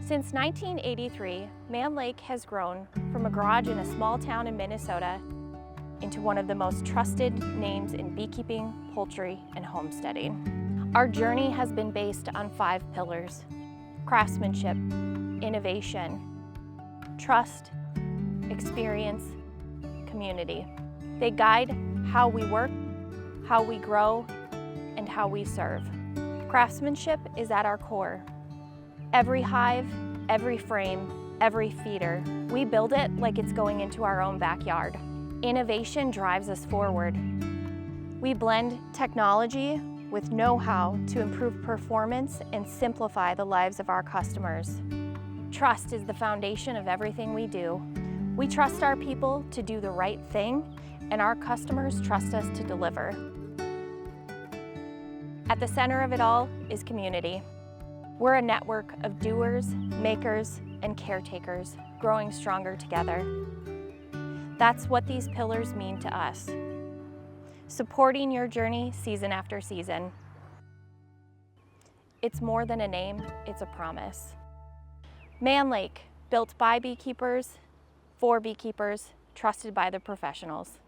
Since 1983, Mann Lake has grown from a garage in a small town in Minnesota into one of the most trusted names in beekeeping, poultry, and homesteading. Our journey has been based on 5 pillars: craftsmanship, innovation, trust, experience, community. They guide how we work, how we grow, and how we serve. Craftsmanship is at our core. Every hive, every frame, every feeder, we build it like it's going into our own backyard. Innovation drives us forward. We blend technology with know-how to improve performance and simplify the lives of our customers. Trust is the foundation of everything we do. We trust our people to do the right thing, and our customers trust us to deliver. At the center of it all is community. We're a network of doers, makers, and caretakers growing stronger together. That's what these pillars mean to us. Supporting your journey season after season. It's more than a name, it's a promise. Mann Lake, built by beekeepers, for beekeepers, trusted by the professionals.